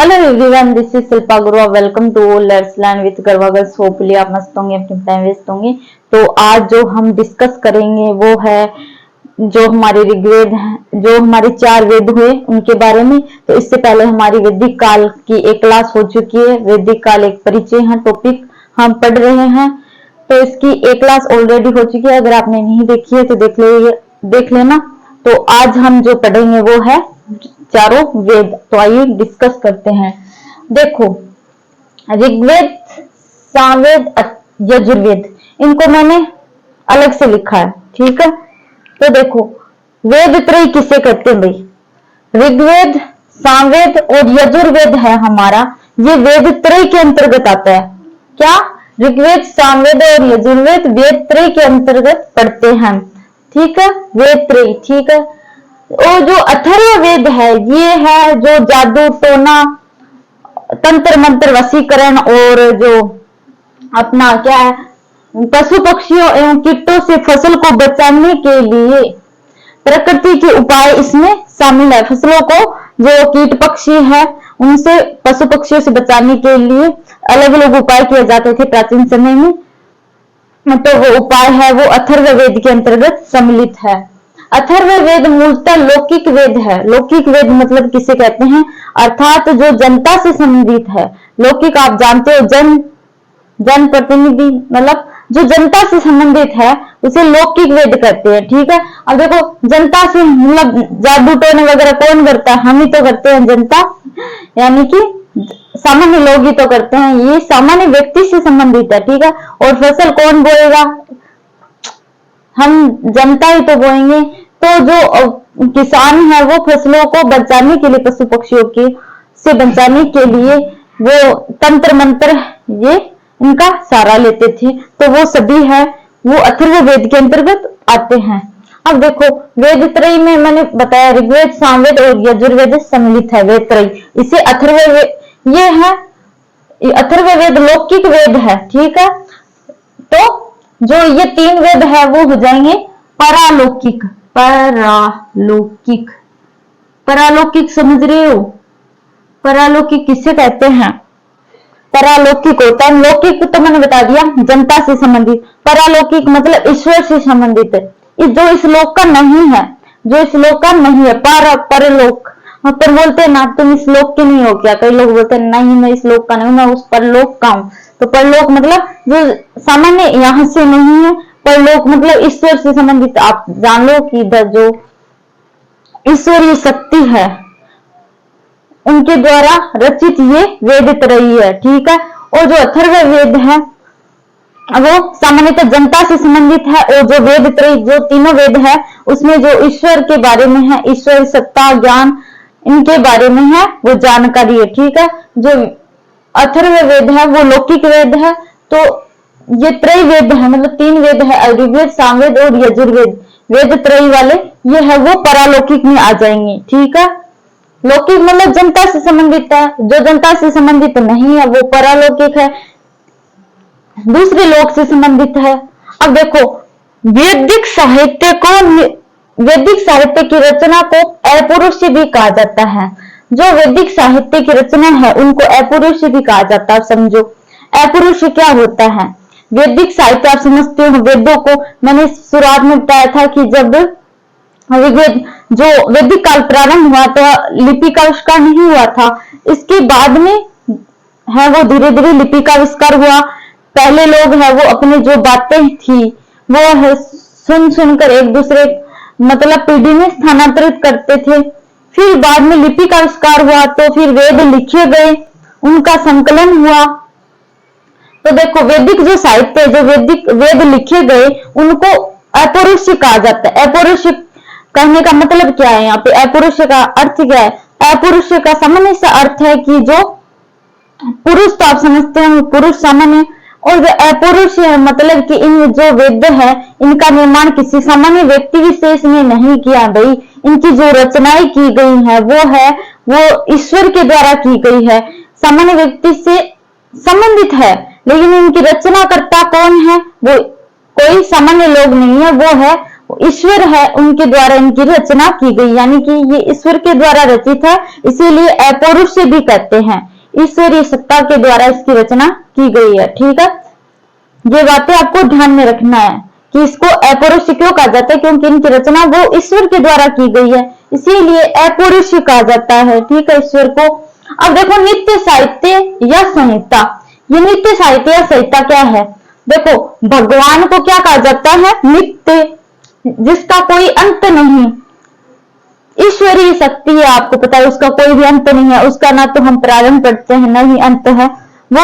Hello everyone, this is Shilpa Gurua. Welcome to let's learn with Garva girls. Hopefully आप मस्त होंगे, अपनी टाइम वेस्ट होंगे। तो आज जो हम डिस्कस करेंगे वो है जो हमारे ऋग्वेद है, जो हमारे 4 वेद हुए उनके बारे में। तो इससे पहले हमारी वैदिक काल की एक क्लास हो चुकी है। वैदिक काल एक परिचय है, टॉपिक हम पढ़ रहे हैं। तो इसकी एक क्लास ऑलरेडी हो चुकी है, अगर आपने नहीं देखी है तो देख लेना। तो आज हम जो पढ़ेंगे वो है चारों वेद। तो आइए डिस्कस करते हैं। देखो, ऋग्वेद, सामवेद, यजुर्वेद, इनको मैंने अलग से लिखा है, ठीक है। तो देखो, वेद त्रय किसे कहते हैं भाई? ऋग्वेद, सामवेद और यजुर्वेद है हमारा, ये वेद त्रय के अंतर्गत आता है। क्या? ऋग्वेद, सामवेद और यजुर्वेद वेद त्रय के अंतर्गत पढ़ते हैं, ठीक है। वेद त्रय, ठीक है। और जो अथर्ववेद है, ये है जो जादू टोना, तंत्र मंत्र, वशीकरण और जो अपना क्या है, पशु पक्षियों एवं कीटों से फसल को बचाने के लिए प्रकृति के उपाय इसमें शामिल है। फसलों को जो कीट पक्षी है उनसे, पशु पक्षियों से बचाने के लिए अलग अलग उपाय किए जाते थे प्राचीन समय में। तो वो उपाय है वो अथर्ववेद के अंतर्गत सम्मिलित है। अथर्ववेद मूलतः लौकिक वेद है। लौकिक वेद मतलब किसे कहते हैं? अर्थात जो जनता से संबंधित है। लौकिक आप जानते हो, जन प्रतिनिधि, मतलब जो जनता से संबंधित है उसे लौकिक वेद कहते हैं, ठीक है। अब देखो, जनता से मतलब जादू टोने वगैरह कौन करता है? हम ही तो करते हैं, जनता यानी कि सामान्य लोग ही तो करते हैं। ये सामान्य व्यक्ति से संबंधित है, ठीक है। और फसल कौन बोएगा? हम जनता ही तो बोएंगे। तो जो किसान है वो फसलों को बचाने के लिए, पशु पक्षियों के से बचाने के लिए वो तंत्र मंत्र ये इनका सहारा लेते थे। तो वो सभी है वो अथर्ववेद के अंतर्गत आते हैं। अब देखो, वेद त्रय में मैंने बताया ऋग्वेद, सामवेद और यजुर्वेद सम्मिलित है वेद त्रय। इसे अथर्ववेद, ये है अथर्ववेद लौकिक वेद है, ठीक है। तो जो ये 3 वेद है वो हो जाएंगे परालौकिक। परालौकिक, परालौकिक समझ रहे हो? परालौकिक किसे कहते हैं? परालौकिक होता है, लौकिक तो मैंने बता दिया जनता से संबंधित, परालौकिक मतलब ईश्वर से संबंधित है। जो इस लोक का नहीं है, जो इस लोक का नहीं है, परलोक। पर बोलते हैं ना तुम इस लोक के नहीं हो क्या? कई लोग बोलते हैं नहीं मैं इस लोक का नहीं हूं, मैं उस परलोक का हूं। तो परलोक मतलब जो सामान्य यहां से नहीं है, परलोक मतलब ईश्वर से संबंधित। आप जान लो कि इधर जो ईश्वरीय शक्ति है उनके द्वारा रचित ये वेद त्रय है, ठीक है। और जो अथर्ववेद है वो सामान्यतः जनता से संबंधित है। और जो वेद त्रय, जो तीनों वेद है उसमें जो ईश्वर के बारे में है, ईश्वर सत्ता ज्ञान इनके बारे में है वो जानकारी है, ठीक है। जो अथर्ववेद है वो लौकिक वेद है। तो ये त्रय वेद है, मतलब 3 वेद है, ऋग्वेद, सामवेद और यजुर्वेद। वेद त्रय वाले ये है वो परालौकिक में आ जाएंगे, ठीक है। लौकिक मतलब जनता से संबंधित है, जो जनता से संबंधित नहीं है वो परालौकिक है, दूसरे लोक से संबंधित है। अब देखो, वैदिक साहित्य को, वैदिक साहित्य की रचना को अपौरुषीय भी कहा जाता है। जो वैदिक साहित्य की रचना है उनको अपौरुषीय भी कहा जाता है। समझो अपौरुषीय क्या होता है? वैदिक साहित्य आप समझते हो, वेदों को मैंने शुरुआत में बताया था कि जब ऋग्वेद, जो वैदिक काल प्रारंभ हुआ तो लिपि का आविष्कार नहीं हुआ था। इसके बाद में है वो धीरे धीरे लिपि का आविष्कार हुआ। पहले लोग है वो अपनी जो बातें थी वो है सुन सुनकर एक दूसरे मतलब पीढ़ी में स्थानांतरित करते थे। फिर बाद में लिपि का आविष्कार हुआ तो फिर वेद लिखे गए, उनका संकलन हुआ। तो देखो, वैदिक जो साहित्य, जो वैदिक वेद लिखे गए उनको अपौरुषीय कहा जाता है। अपौरुषीय कहने का मतलब क्या है? यहाँ पे अपौरुषीय का अर्थ क्या है? अपौरुषीय का सामान्य सा अर्थ है कि जो पुरुष, तो आप समझते हैं पुरुष सामान्य, और जो अपौरुषीय मतलब कि इन जो वेद है इनका निर्माण किसी सामान्य व्यक्ति विशेष ने नहीं किया भाई। इनकी जो रचनाएं की गई है वो ईश्वर के द्वारा की गई है, सामान्य व्यक्ति से संबंधित है। लेकिन इनकी रचनाकर्ता कौन है? वो कोई सामान्य लोग नहीं है, वो है ईश्वर है उनके द्वारा इनकी रचना की गई, यानी कि ये ईश्वर के द्वारा रचित है, इसीलिए अपौरुष भी कहते हैं। ईश्वरीय सत्ता के द्वारा इसकी रचना की गई है। ठीक है, ये बातें आपको ध्यान में रखना है कि इसको अपौरुष क्यों कहा जाता है, क्योंकि इनकी रचना वो ईश्वर के द्वारा की गई है, इसीलिए अपौरुष कहा जाता है। ठीक है, ईश्वर को। अब देखो नित्य साहित्य या संहिता, ये नित्य साहित्य या संहिता क्या है? देखो भगवान को क्या कहा जाता है? नित्य, जिसका कोई अंत नहीं। ईश्वरीय शक्ति है, आपको पता है उसका कोई भी अंत नहीं है, उसका ना तो हम प्रारंभ करते हैं ना ही अंत है। वो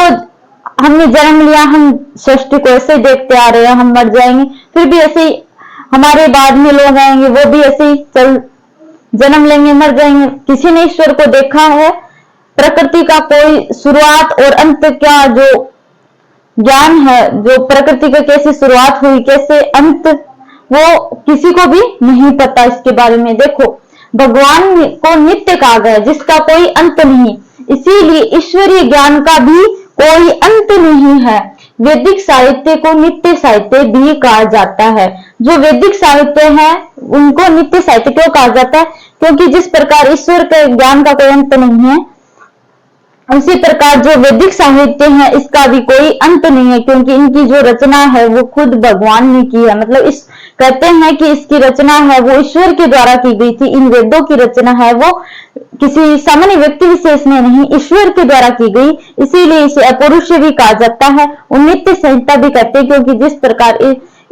हमने जन्म लिया, हम सृष्टि को ऐसे ही देखते आ रहे हैं, हम मर जाएंगे फिर भी ऐसे ही हमारे बाद में लोग आएंगे, वो भी ऐसे ही चल जन्म लेंगे मर जाएंगे। किसी ने ईश्वर को देखा है? प्रकृति का कोई शुरुआत और अंत क्या जो ज्ञान है, जो प्रकृति का कैसे शुरुआत हुई कैसे अंत, वो किसी को भी नहीं पता इसके बारे में। देखो भगवान को नित्य कहा गया जिसका कोई अंत नहीं, इसीलिए ईश्वरीय ज्ञान का भी कोई अंत नहीं है। वैदिक साहित्य को नित्य साहित्य भी कहा जाता है। जो वैदिक साहित्य है उनको नित्य साहित्य क्यों कहा जाता है? क्योंकि जिस प्रकार ईश्वर के ज्ञान का कोई अंत नहीं है, उसी प्रकार जो वैदिक साहित्य है इसका भी कोई अंत नहीं है, क्योंकि इनकी जो रचना है वो खुद भगवान ने की है। मतलब इस कहते हैं कि इसकी रचना है वो ईश्वर के द्वारा की गई थी। इन वेदों की रचना है वो किसी सामान्य व्यक्ति विशेष ने नहीं, ईश्वर के द्वारा की गई, इसीलिए इसे अपौरुष भी कहा जाता है और नित्य संहिता भी कहते हैं, क्योंकि जिस प्रकार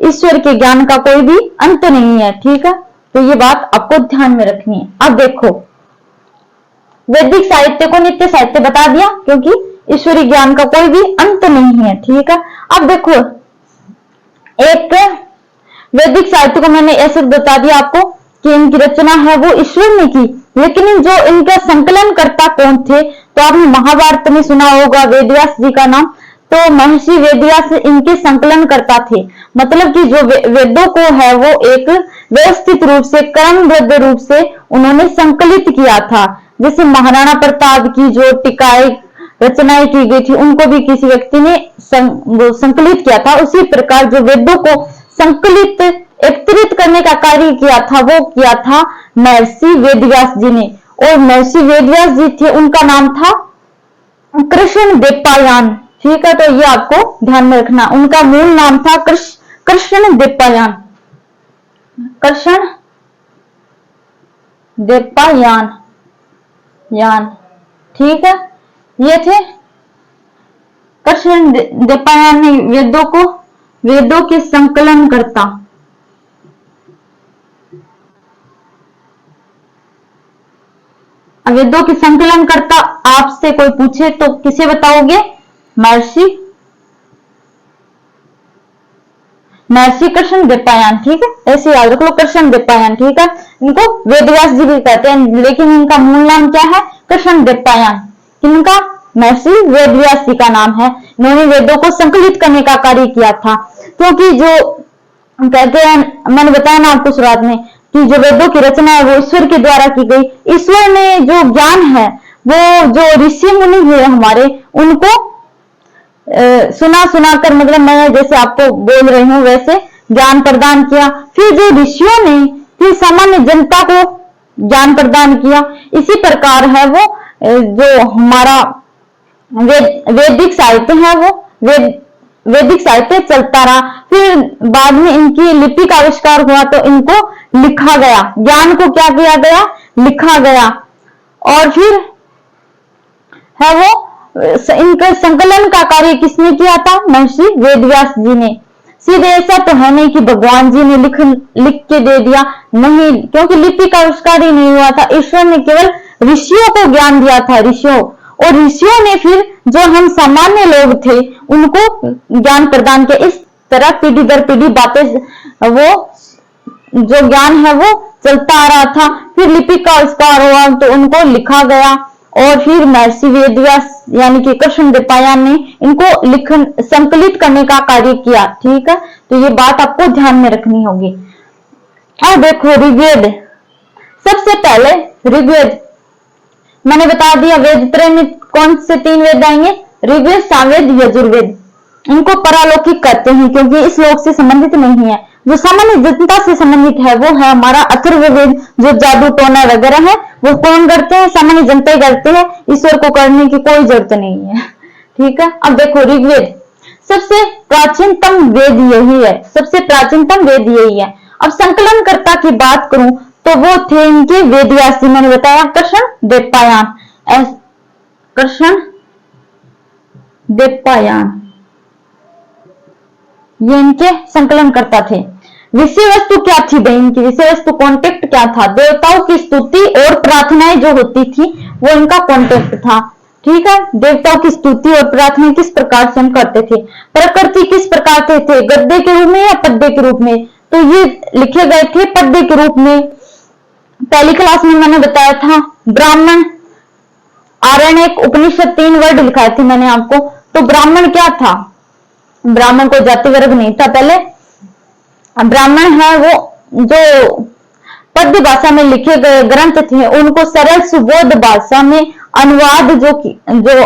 ईश्वर के ज्ञान का कोई भी अंत नहीं है। ठीक है, तो ये बात आपको ध्यान में रखनी है। अब देखो वैदिक साहित्य को नित्य साहित्य बता दिया क्योंकि ईश्वरीय ज्ञान का कोई भी अंत नहीं है। ठीक है, अब देखो एक वैदिक साहित्य को मैंने ऐसे बता दिया आपको कि इनकी रचना है वो ईश्वर ने की, लेकिन जो इनका संकलन करता कौन थे? तो आपने महाभारत में सुना होगा वेदव्यास जी का नाम, तो महर्षि वेदव्यास इनके संकलन करता थे। मतलब कि जो वेदों को है वो एक व्यवस्थित रूप से क्रमबद्ध रूप से उन्होंने संकलित किया था। जैसे महाराणा प्रताप की जो टीकाएं रचनाएं की गई थी उनको भी किसी व्यक्ति ने संकलित किया था, उसी प्रकार जो वेदों को संकलित एकत्रित करने का कार्य किया था वो किया था महर्षि वेदव्यास जी ने। और महर्षि वेदव्यास जी थे, उनका नाम था कृष्ण देवपायन। ठीक है, तो ये आपको ध्यान में रखना, उनका मूल नाम था कृष्ण देवपायन, कृष्ण देवपायन यान। ठीक है, ये थे कृष्ण देवपायन ने वेदों के संकलन करता। वेदों के संकलन करता आपसे कोई पूछे तो किसे बताओगे? महर्षि कृष्ण देवपायन। ठीक है, ऐसे याद रख लो, कृष्ण देवपायन। ठीक है, इनको वेदव्यास जी भी कहते हैं, लेकिन इनका मूल नाम क्या है? कृष्ण देवपायन। इनका महर्षि वेदव्यास जी का नाम है। इन्होंने वेदों को संकलित करने का कार्य किया था, क्योंकि जो कहते हैं, मैंने बताया ना आपको शुरुआत में कि जो वेदों की रचना है वो ईश्वर के द्वारा की गई। ईश्वर ने जो ज्ञान है वो जो ऋषि मुनि हुए हमारे उनको सुना कर, मतलब मैं जैसे आपको बोल रही हूँ वैसे ज्ञान प्रदान किया। फिर जो ऋषियों ने फिर सामान्य जनता को ज्ञान प्रदान किया। इसी प्रकार है वो जो हमारा वैदिक साहित्य है वो वैदिक साहित्य चलता रहा। फिर बाद में इनकी लिपि का आविष्कार हुआ तो इनको लिखा गया, ज्ञान को क्या किया गया? लिखा गया। और फिर है वो इनके संकलन का कार्य किसने किया था? महर्षि वेदव्यास जी ने। सीधे ऐसा तो है नहीं कि भगवान जी ने लिख के दे दिया, नहीं, क्योंकि लिपि का आविष्कार ही नहीं हुआ था। ईश्वर ने केवल ऋषियों को ज्ञान दिया था, ऋषियों, और ऋषियों ने फिर जो हम सामान्य लोग थे उनको ज्ञान प्रदान किया। इस तरह पीढ़ी दर पीढ़ी बातें वो जो ज्ञान है वो चलता आ रहा था। फिर लिपि का आविष्कार हुआ तो उनको लिखा गया, और फिर महर्षि वेदव्यास यानी कि कृष्ण देवपायन ने इनको संकलित करने का कार्य किया। ठीक है, तो ये बात आपको ध्यान में रखनी होगी। अब देखो ऋग्वेद, सबसे पहले ऋग्वेद मैंने बता दिया। वेद त्रय में कौन से 3 वेद आएंगे? ऋग्वेद, सामवेद, यजुर्वेद। इनको परालौकिक कहते हैं क्योंकि इस लोक से संबंधित नहीं है। जो सामान्य जनता से संबंधित है वो है हमारा अथर्ववेद। जो जादू टोना वगैरह है वो कौन करते हैं? सामान्य जनता ही करते हैं, ईश्वर को करने की कोई जरूरत नहीं है। ठीक है, अब देखो ऋग्वेद सबसे प्राचीनतम वेद यही है, सबसे प्राचीनतम वेद यही है। अब संकलनकर्ता की बात करूं तो वो थे इनके वेदव्यासी, मैंने बताया कृष्ण देवपायन, कृष्ण देवपायन ये इनके संकलनकर्ता थे। विषय वस्तु क्या थी भाई? इनकी विषय वस्तु कॉन्टेक्ट क्या था? देवताओं की स्तुति और प्रार्थनाएं जो होती थी वो इनका कॉन्टेक्ट था। ठीक है, देवताओं की स्तुति और प्रार्थना किस प्रकार से हम करते थे? प्रकृति किस प्रकार के थे? गद्य के रूप में या पद्य के रूप में? तो ये लिखे गए थे पद्य के रूप में। पहली क्लास में मैंने बताया था ब्राह्मण, आरण्यक, उपनिषद, 3 वर्ड लिखाए थे मैंने आपको। तो ब्राह्मण क्या था? ब्राह्मण को जाति वर्ग नहीं था पहले। ब्राह्मण है वो जो पद्य भाषा में लिखे गए ग्रंथ थे उनको सरल सुबोध भाषा में अनुवाद जो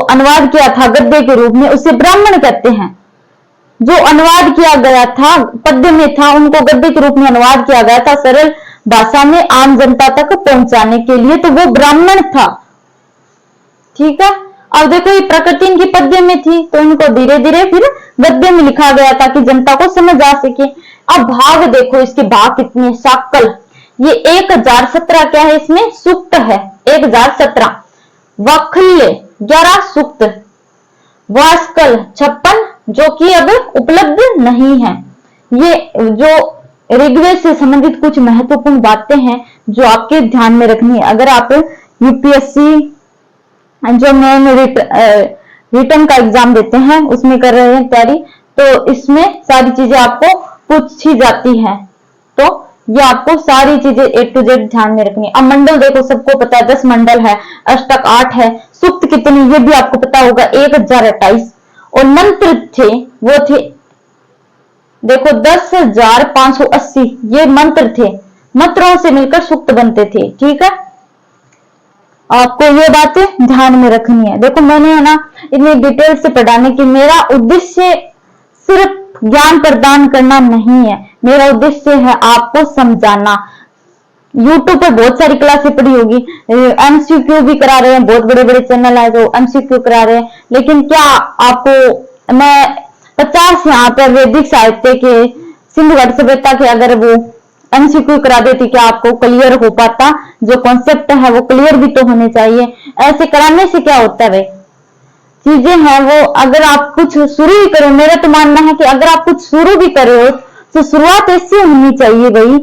अनुवाद किया था गद्य के रूप में उसे ब्राह्मण कहते हैं। जो अनुवाद किया गया था पद्य में था उनको गद्य के रूप में अनुवाद किया गया था सरल भाषा में आम जनता तक पहुंचाने के लिए, तो वो ब्राह्मण था। ठीक है, अब देखो ये प्रकृति इनकी पद्य में थी तो इनको धीरे धीरे फिर गद्य में लिखा गया ताकि जनता को समझ आ सके। अब भाग देखो, इसके भाग कितने? शाकल ये 1017 क्या है? इसमें सूक्त है 1017, वखल्य 11 सूक्त, वास्कल 56 जो कि अब उपलब्ध नहीं है। ये जो ऋग्वेद से संबंधित कुछ महत्वपूर्ण बातें हैं जो आपके ध्यान में रखनी है। अगर आप यूपीएससी जो मेन रिटर्न का एग्जाम देते हैं उसमें कर रहे हैं तैयारी, तो इसमें सारी चीजें आपको पूछी जाती हैं। तो ये आपको सारी चीजें A to Z ध्यान में रखनी है। अब मंडल देखो, सबको पता है 10 मंडल है, अष्टक 8 है, सूक्त कितनी ये भी आपको पता होगा 1028, और मंत्र थे वो थे देखो 10,580 ये मंत्र थे। मंत्रों से मिलकर सूक्त बनते थे। ठीक है, आपको ये बातें ध्यान में रखनी है। देखो मैंने है ना इतनी डिटेल से पढ़ाने की, मेरा उद्देश्य सिर्फ ज्ञान प्रदान करना नहीं है, मेरा उद्देश्य है आपको समझाना। YouTube पर बहुत सारी क्लासें पड़ी होगी, MCQ भी करा रहे हैं, बहुत बड़े बड़े चैनल है जो MCQ करा रहे हैं, लेकिन क्या आपको मैं 50 यहाँ पर वैदिक साहित्य के सिंधु घाटी सभ्यता के अगर वो MCQ करा देती क्या आपको क्लियर हो पाता? जो कॉन्सेप्ट है वो क्लियर भी तो होने चाहिए। ऐसे कराने से क्या होता है भाई? चीजें हैं वो अगर आप कुछ शुरू ही करो, मेरा तो मानना है कि अगर आप कुछ शुरू भी करे हो तो शुरुआत ऐसी होनी चाहिए भाई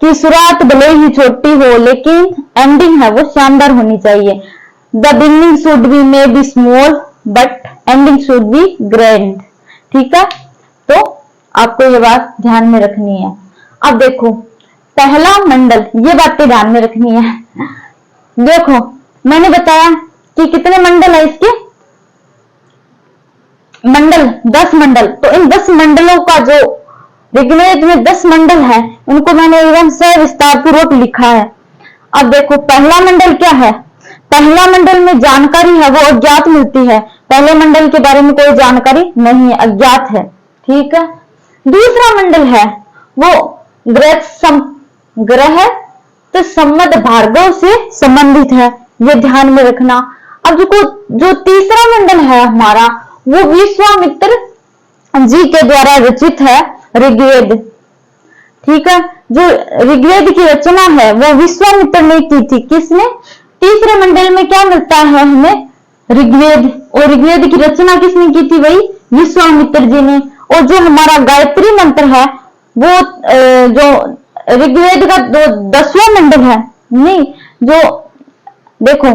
कि शुरुआत भले ही छोटी हो लेकिन एंडिंग है वो शानदार होनी चाहिए। The beginning should be may be small but ending should be grand. ठीक है, तो आपको ये बात ध्यान में रखनी है। अब देखो पहला मंडल, ये बातें ध्यान में रखनी है। देखो मैंने बताया कि कितने मंडल है इसके? मंडल 10 मंडल। तो इन 10 मंडलों का जो ऋग्वेद में 10 मंडल है उनको मैंने एकदम सविस्तार पूर्वक लिखा है। अब देखो पहला मंडल क्या है? पहला मंडल में जानकारी है वो अज्ञात मिलती है। पहले मंडल के बारे में कोई जानकारी नहीं है, अज्ञात है। ठीक है, दूसरा मंडल है वो ग्रह तो संबंध भार्गव से संबंधित है, ये ध्यान में रखना। अब जो तीसरा मंडल है हमारा वो विश्वामित्र जी के द्वारा रचित है ऋग्वेद। ठीक है, जो ऋग्वेद की रचना है वो विश्वामित्र ने की थी। किसने? तीसरे मंडल में क्या मिलता है हमें? ऋग्वेद। और ऋग्वेद की रचना किसने की थी भाई? विश्वामित्र जी ने। और जो हमारा गायत्री मंत्र है वो जो ऋग्वेद का 10वां मंडल है, नहीं जो देखो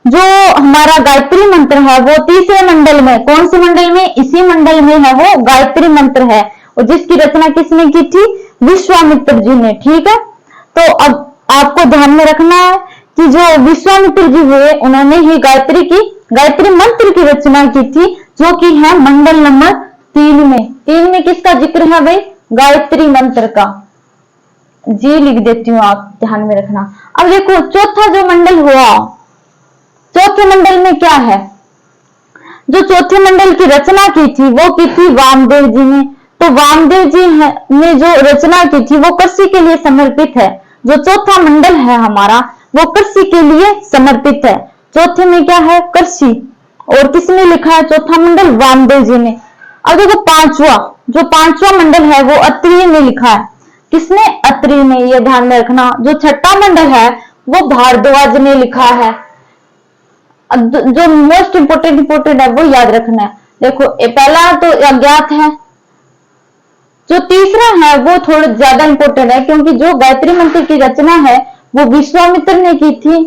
जो हमारा गायत्री मंत्र है वो तीसरे मंडल में, कौन से मंडल में? इसी मंडल में है वो गायत्री मंत्र है, और जिसकी रचना किसने की थी? विश्वामित्र जी ने। ठीक है, तो अब आपको ध्यान में रखना है कि जो विश्वामित्र जी हुए उन्होंने ही गायत्री मंत्र की रचना की थी, जो कि है मंडल नंबर 3 में। 3 में किसका जिक्र है भाई? गायत्री मंत्र का। जी लिख देती हूँ, आप ध्यान में रखना। अब देखो चौथा जो मंडल हुआ, चौथे मंडल में क्या है? जो चौथे मंडल की रचना की थी वो की थी वामदेव जी ने। तो वामदेव जी ने जो रचना की थी वो कृषि के लिए समर्पित है। जो चौथा मंडल है हमारा वो कृषि के लिए समर्पित है। चौथे में क्या है? कृषि। और किसने लिखा है चौथा मंडल? वामदेव जी ने। अब देखो जो पांचवा मंडल है वो अत्रेय ने लिखा है। किसने? अत्रेय ने। ये ध्यान में रखना। जो छठा मंडल है वो भारद्वाज ने लिखा है। जो मोस्ट इंपोर्टेंट है वो याद रखना है। देखो ये पहला तो अज्ञात है। जो तीसरा है वो थोड़ा ज्यादा इंपोर्टेंट है, क्योंकि जो गायत्री मंत्र की रचना है वो विश्वामित्र ने की थी।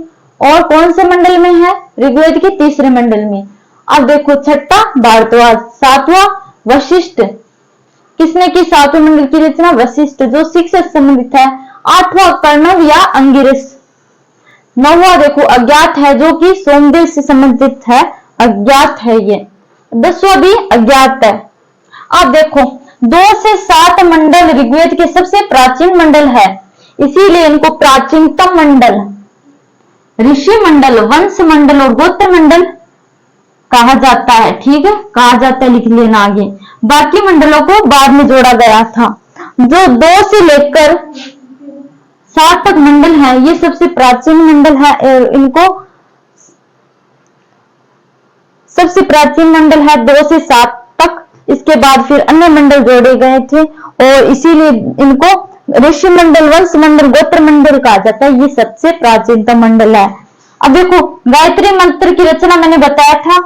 और कौन से मंडल में है? ऋग्वेद के तीसरे मंडल में। अब देखो छठा भारद्वाज, सातवां वशिष्ठ। किसने की सातवें मंडल की रचना? वशिष्ठ, जो शिक्षा से संबंधित है। आठवां कर्णव या अंगिरस। नौवां देखो अज्ञात है, जो कि सोमदेव से संबंधित है, अज्ञात है ये। 10वां भी अज्ञात है। अब देखो 2 से 7 मंडल ऋग्वेद के सबसे प्राचीन मंडल है, इसीलिए इनको प्राचीनतम मंडल, ऋषि मंडल, वंश मंडल और गोत्र मंडल कहा जाता है। ठीक है, कहा जाता है, लिख लेना आगे। बाकी मंडलों को बाद में जोड़ा गया था। जो 2 से लेकर 7 तक मंडल है ये सबसे प्राचीन मंडल है। इनको सबसे प्राचीन मंडल है 2 से 7 तक। इसके बाद फिर अन्य मंडल जोड़े गए थे और इसीलिए इनको ऋषि मंडल, वंश मंडल, गोत्र मंडल कहा जाता है। ये सबसे प्राचीनतम मंडल है। अब देखो गायत्री मंत्र की रचना मैंने बताया था।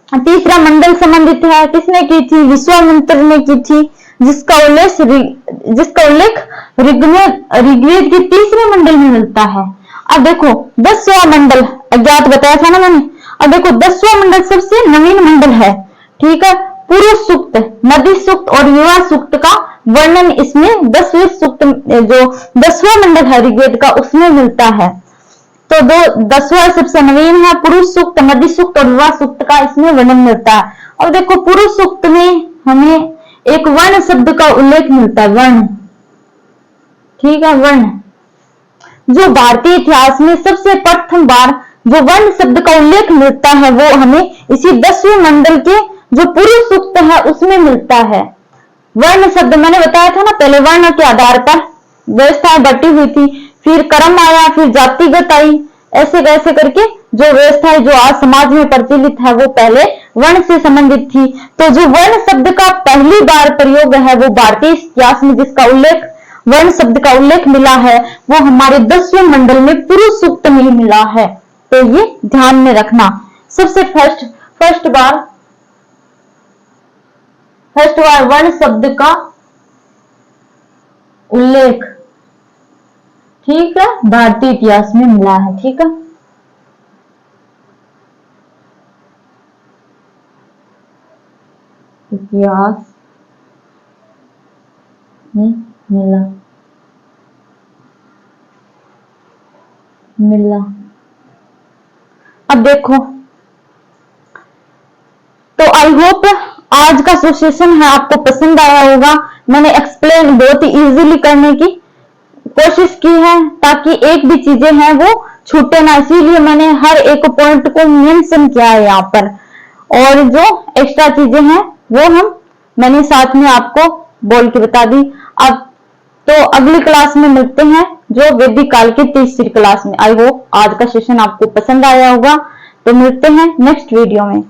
तीसरा मंडल संबंधित है, किसने की थी? विश्वामित्र ने की थी, जिसका उल्लेख ऋग्वेद के तीसरे मंडल में मिलता है। अब देखो 10वां मंडल अज्ञात बताया था ना मैंने। अब देखो 10वां मंडल सबसे नवीन मंडल है। ठीक है, पुरुष सूक्त, नदी सूक्त और विवाह सूक्त का वर्णन इसमें 10वें सूक्त, जो 10वां मंडल है ऋग्वेद का, उसमें मिलता है। तो 10वां सबसे नवीन है, पुरुष सूक्त, नदी सूक्त और विवाह सूक्त का इसमें वर्णन मिलता है। और देखो पुरुष सूक्त में हमें एक वर्ण शब्द का उल्लेख मिलता है, वर्ण। ठीक है, वर्ण। जो भारतीय इतिहास में सबसे प्रथम बार जो वर्ण शब्द का उल्लेख मिलता है वो हमें इसी 10वें मंडल के जो पुरुष सूक्त है उसमें मिलता है। वर्ण शब्द मैंने बताया था ना पहले, वर्ण के आधार पर व्यवस्थाएं बटी हुई थी, फिर कर्म आया, फिर जातिगत आई, ऐसे कैसे करके जो व्यवस्था जो आज समाज में प्रचलित है वो पहले वर्ण से संबंधित थी। तो जो वर्ण शब्द का पहली बार प्रयोग है वो भारतीय इतिहास में जिसका उल्लेख, वर्ण शब्द का उल्लेख मिला है, वो हमारे 10वें मंडल में पुरुष सूक्त में ही मिला है। तो ये ध्यान में रखना। सबसे फर्स्ट बार वर्ण शब्द का उल्लेख, ठीक है, भारतीय इतिहास में मिला है। ठीक है, इतिहास में मिला। अब देखो, तो आई होप आज का जो सेशन है आपको पसंद आया होगा। मैंने एक्सप्लेन बहुत ही इजीली करने की कोशिश की है ताकि एक भी चीजें हैं वो छूटे ना, इसीलिए मैंने हर एक पॉइंट को मेंशन किया है यहाँ पर। और जो एक्स्ट्रा चीजें हैं वो मैंने साथ में आपको बोल के बता दी। अब तो अगली क्लास में मिलते हैं जो वैदिक काल की तीसरी क्लास में। आई होप आज का सेशन आपको पसंद आया होगा। तो मिलते हैं नेक्स्ट वीडियो में।